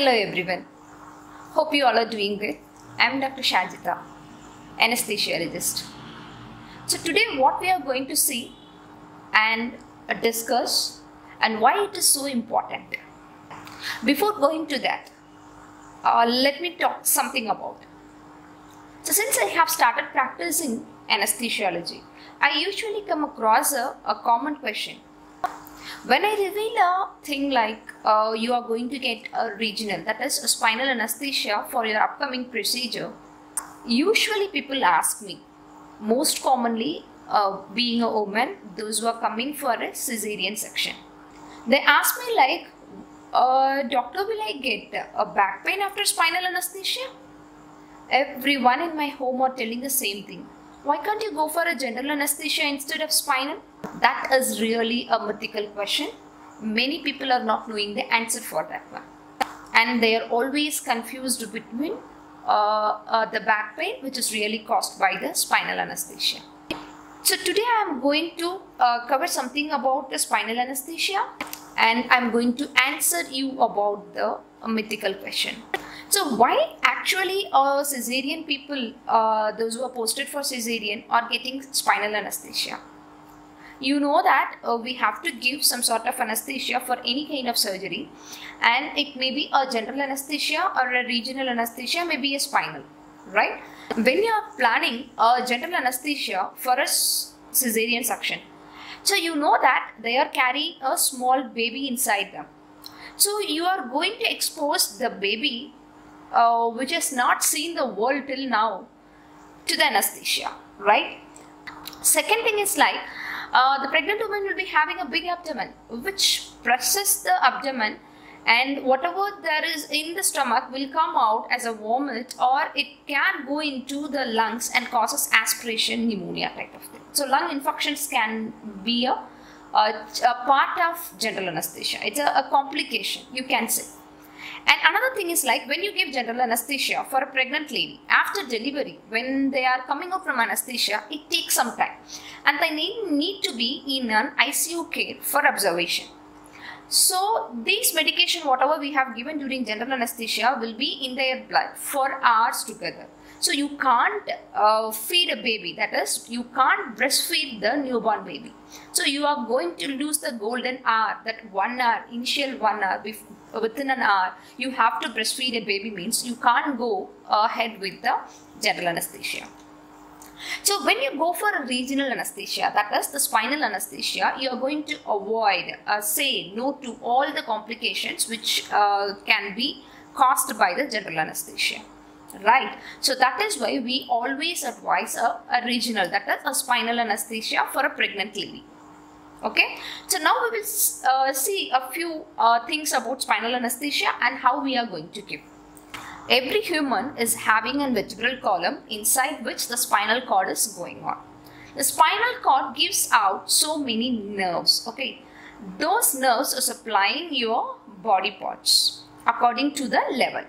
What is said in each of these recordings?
Hello everyone. Hope you all are doing good. I am Dr.Shajitha, anesthesiologist. So today what we are going to see and discuss and why it is so important. Before going to that, let me talk something about. So since I have started practicing anesthesiology, I usually come across a common question. When I reveal a thing like you are going to get a regional, that is a spinal anesthesia for your upcoming procedure, usually people ask me, most commonly being a woman, those who are coming for a cesarean section. They ask me like, doctor, will I get a back pain after spinal anesthesia? Everyone in my home are telling the same thing. Why can't you go for a general anesthesia instead of spinal? That is really a mythical question. Many people are not knowing the answer for that one. And they are always confused between the back pain, which is really caused by the spinal anesthesia. So today I am going to cover something about the spinal anesthesia, and I am going to answer you about the mythical question. So why actually cesarean people, those who are posted for cesarean, are getting spinal anesthesia? You know that we have to give some sort of anesthesia for any kind of surgery, and it may be a general anesthesia or a regional anesthesia, maybe a spinal, right? When you are planning a general anesthesia for a cesarean section, so you know that they are carrying a small baby inside them. So you are going to expose the baby which has not seen the world till now to the anesthesia, right? Second thing is like the pregnant woman will be having a big abdomen which presses the abdomen, and whatever there is in the stomach will come out as a vomit, or it can go into the lungs and causes aspiration, pneumonia type of thing. So lung infections can be a part of general anesthesia. It's a complication, you can say. And another thing is like when you give general anesthesia for a pregnant lady after delivery, when they are coming out from anesthesia, it takes some time and they need to be in an ICU care for observation. So these medication, whatever we have given during general anesthesia, will be in their blood for hours together. So you can't feed a baby, that is, you can't breastfeed the newborn baby. So you are going to lose the golden hour, that 1 hour, initial 1 hour, within an hour, you have to breastfeed a baby, means you can't go ahead with the general anesthesia. So when you go for a regional anesthesia, that is the spinal anesthesia, you are going to avoid, say no to all the complications which can be caused by the general anesthesia. Right, so that is why we always advise a regional, that is a spinal anesthesia for a pregnant lady. Okay, so now we will see a few things about spinal anesthesia and how we are going to give. Every human is having a vertebral column inside which the spinal cord is going on. The spinal cord gives out so many nerves. Okay, those nerves are supplying your body parts according to the level.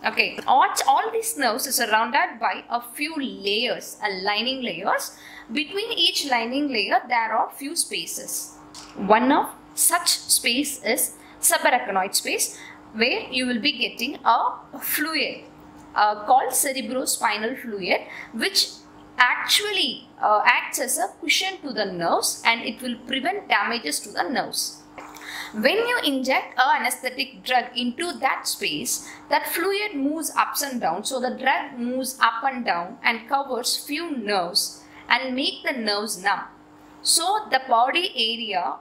Okay, all these nerves are surrounded by a few layers, lining layers. Between each lining layer, there are few spaces. One of such space is subarachnoid space, where you will be getting a fluid called cerebrospinal fluid, which actually acts as a cushion to the nerves, and it will prevent damages to the nerves. When you inject an anesthetic drug into that space, that fluid moves ups and down. So the drug moves up and down and covers few nerves and make the nerves numb. So the body area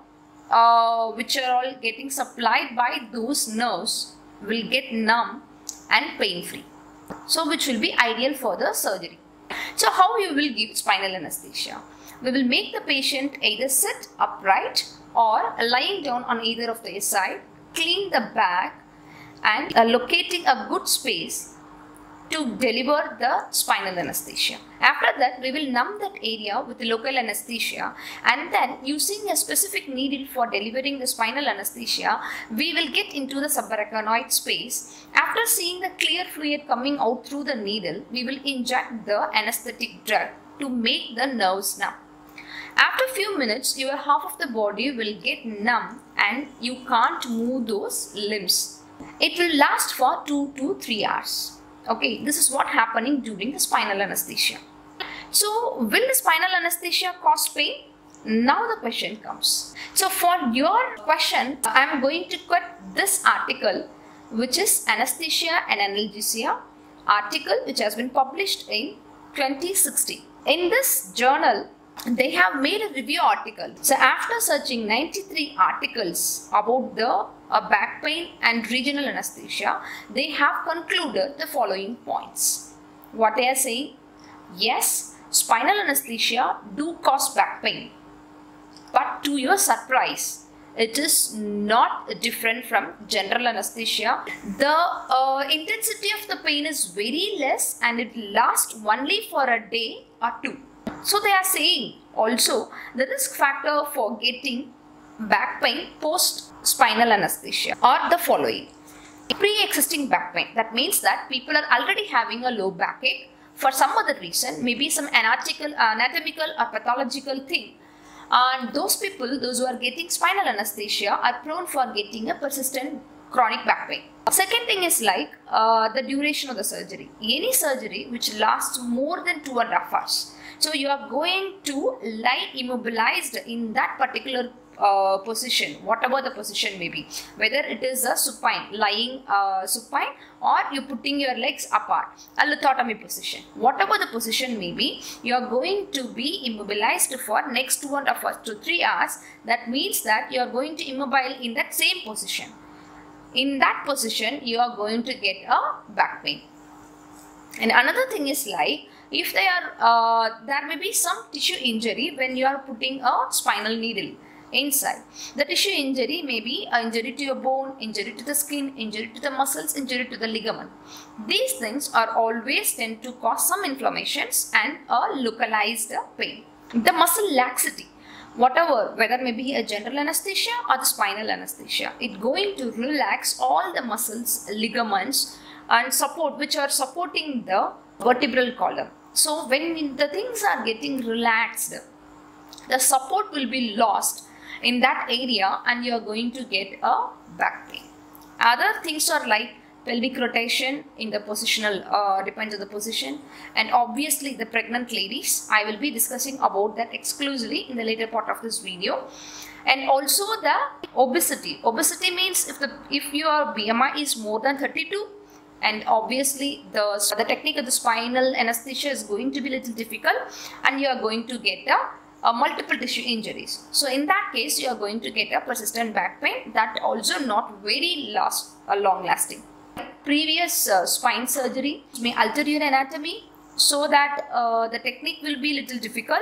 which are all getting supplied by those nerves will get numb and pain-free. So which will be ideal for the surgery. So how you will give spinal anesthesia? We will make the patient either sit upright or lying down on either of their side, clean the back and locating a good space to deliver the spinal anesthesia. After that, we will numb that area with the local anesthesia, and then using a specific needle for delivering the spinal anesthesia, we will get into the subarachnoid space. After seeing the clear fluid coming out through the needle, we will inject the anesthetic drug to make the nerves numb. After a few minutes, your half of the body will get numb and you can't move those limbs. It will last for 2 to 3 hours. Okay, this is what happening during the spinal anesthesia. So, will the spinal anesthesia cause pain? Now the question comes. So, for your question, I am going to cut this article, which is Anesthesia and Analgesia article, which has been published in 2016. In this journal, they have made a review article. So after searching 93 articles about the back pain and regional anesthesia, they have concluded the following points. What they are saying? Yes, spinal anesthesia do cause back pain, but to your surprise, it is not different from general anesthesia. The intensity of the pain is very less and it lasts only for a day or two. So they are saying also the risk factor for getting back pain post spinal anesthesia are the following. Pre-existing back pain. That means that people are already having a low backache for some other reason, maybe some anatomical or pathological thing. And those people, those who are getting spinal anesthesia, are prone for getting a persistent chronic back pain. Second thing is like the duration of the surgery. Any surgery which lasts more than 2.5 hours. So you are going to lie immobilized in that particular position, whatever the position may be, whether it is a supine, lying supine, or you putting your legs apart, a lithotomy position, whatever the position may be, you are going to be immobilized for next 2.5 hours to 3 hours. That means that you are going to immobile in that same position. In that position, you are going to get a back pain. And another thing is like, if they are, there may be some tissue injury when you are putting a spinal needle inside. The tissue injury may be an injury to your bone, injury to the skin, injury to the muscles, injury to the ligament. These things are always tend to cause some inflammations and a localized pain. The muscle laxity, whatever, whether maybe a general anesthesia or the spinal anesthesia, it's going to relax all the muscles, ligaments and support, which are supporting the vertebral column. So when the things are getting relaxed, the support will be lost in that area and you are going to get a back pain. Other things are like pelvic rotation in the positional, depends on the position, and obviously the pregnant ladies. I will be discussing about that exclusively in the later part of this video. And also the obesity. Obesity means if your BMI is more than 32, and obviously the technique of the spinal anesthesia is going to be a little difficult and you are going to get a multiple tissue injuries. So in that case, you are going to get a persistent back pain that also not very long lasting. Previous spine surgery may alter your anatomy so that the technique will be a little difficult.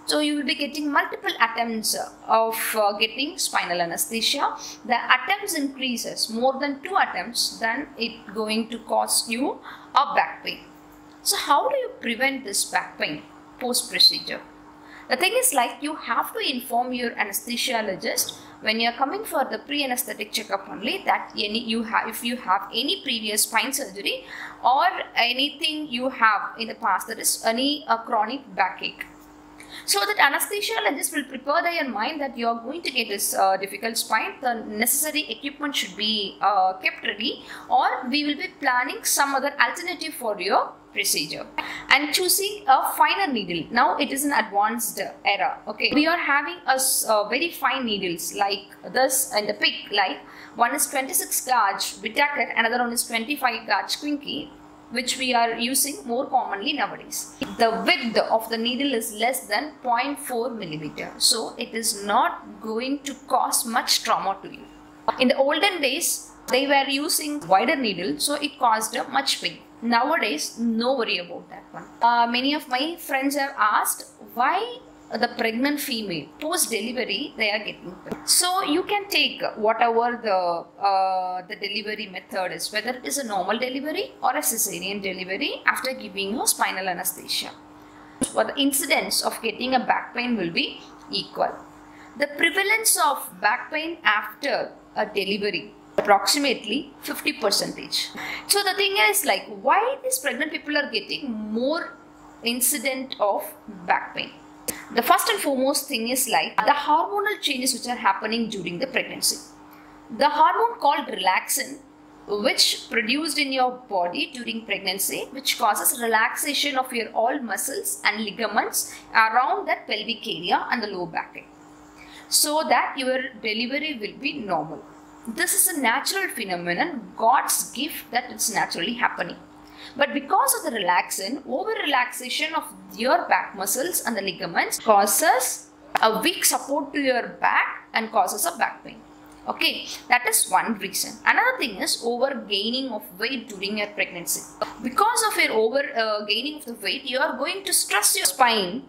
So you will be getting multiple attempts of getting spinal anesthesia. The attempts increases more than 2 attempts, then it going to cause you a back pain. So how do you prevent this back pain post procedure? The thing is like you have to inform your anesthesiologist when you are coming for the pre-anesthetic checkup only that if you have any previous spine surgery or anything you have in the past, that is any chronic backache. So that anesthesiologist will prepare their mind that you are going to get this difficult spine. The necessary equipment should be kept ready, or we will be planning some other alternative for your procedure. And choosing a finer needle. Now it is an advanced era. Okay, we are having a very fine needles like this and the pic. Like one is 26 gauge Whittaker, another one is 25 gauge Quinky, which we are using more commonly nowadays. The width of the needle is less than 0.4 millimeter. So it is not going to cause much trauma to you. In the olden days, they were using wider needle, so it caused much pain. Nowadays, no worry about that one. Many of my friends have asked why the pregnant female post delivery they are getting pain. So you can take whatever the delivery method is, whether it is a normal delivery or a cesarean delivery after giving you spinal anesthesia. But the incidence of getting a back pain will be equal. The prevalence of back pain after a delivery approximately 50%. So the thing is like why these pregnant people are getting more incident of back pain. The first and foremost thing is like the hormonal changes which are happening during the pregnancy. The hormone called relaxin, which produced in your body during pregnancy, which causes relaxation of your all muscles and ligaments around that pelvic area and the lower back area, so that your delivery will be normal. This is a natural phenomenon, God's gift, that it's naturally happening. But because of the relaxin, over-relaxation of your back muscles and the ligaments causes a weak support to your back and causes a back pain. Okay, that is one reason. Another thing is over-gaining of weight during your pregnancy. Because of your over-gaining of the weight, you are going to stress your spine,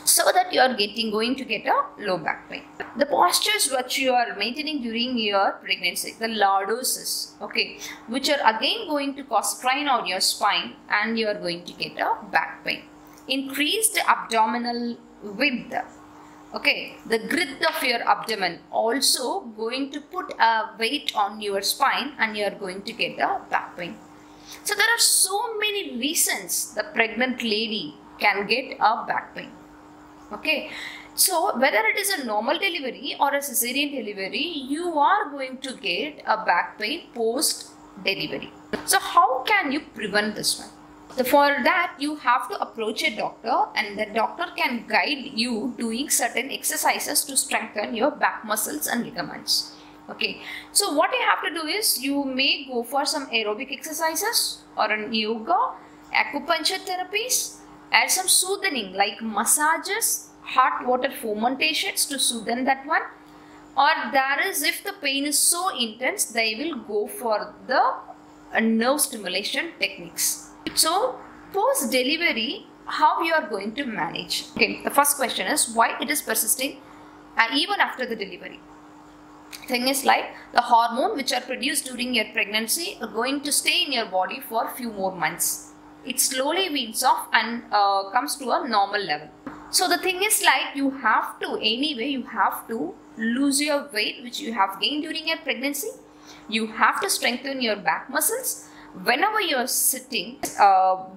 so that you are going to get a low back pain. The postures which you are maintaining during your pregnancy, the lordosis, okay, which are again going to cause strain on your spine, and you are going to get a back pain. Increased abdominal width, okay, the girth of your abdomen also going to put a weight on your spine, and you are going to get a back pain. So there are so many reasons the pregnant lady can get a back pain. Okay, so whether it is a normal delivery or a cesarean delivery, you are going to get a back pain post delivery. So how can you prevent this one? So for that, you have to approach a doctor, and the doctor can guide you doing certain exercises to strengthen your back muscles and ligaments. Okay, so what you have to do is, you may go for some aerobic exercises or an yoga, acupuncture therapies, add some soothing like massages, hot water fomentations to soothe that one. Or there is, if the pain is so intense, they will go for the nerve stimulation techniques. So post delivery, how you are going to manage? Okay, the first question is why it is persisting even after the delivery. Thing is like the hormone which are produced during your pregnancy are going to stay in your body for a few more months. It slowly weans off and comes to a normal level. So the thing is like, you have to, anyway, you have to lose your weight which you have gained during your pregnancy. You have to strengthen your back muscles. Whenever you are sitting,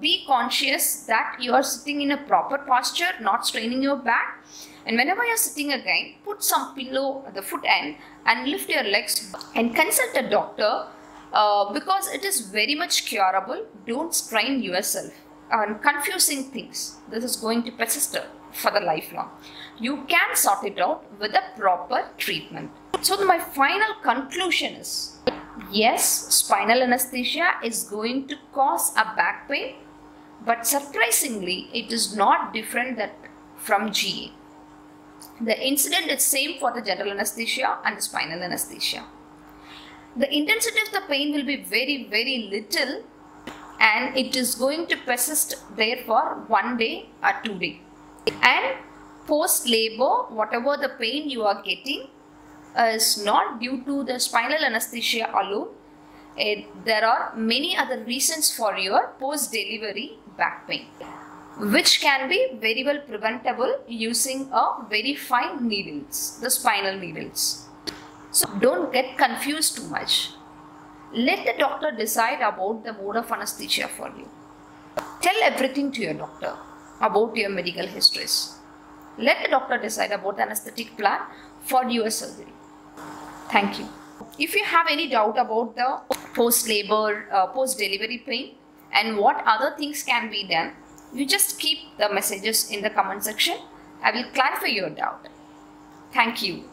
be conscious that you are sitting in a proper posture, not straining your back. And whenever you are sitting again, put some pillow at the foot end and lift your legs and consult a doctor. Because it is very much curable. Don't strain yourself on confusing things. This is going to persist for the lifelong. You can sort it out with a proper treatment. So my final conclusion is, yes, spinal anesthesia is going to cause a back pain, but surprisingly, it is not different from GA. The incident is same for the general anesthesia and the spinal anesthesia. The intensity of the pain will be very, very little, and it is going to persist there for 1 day or 2 days. And post labor, whatever the pain you are getting is not due to the spinal anesthesia alone. There are many other reasons for your post delivery back pain, which can be very well preventable using a very fine needles, the spinal needles. So don't get confused too much. Let the doctor decide about the mode of anesthesia for you. Tell everything to your doctor about your medical histories. Let the doctor decide about the anesthetic plan for your surgery. Thank you. If you have any doubt about the post-labor, post-delivery pain and what other things can be done, you just keep the messages in the comment section. I will clarify your doubt. Thank you.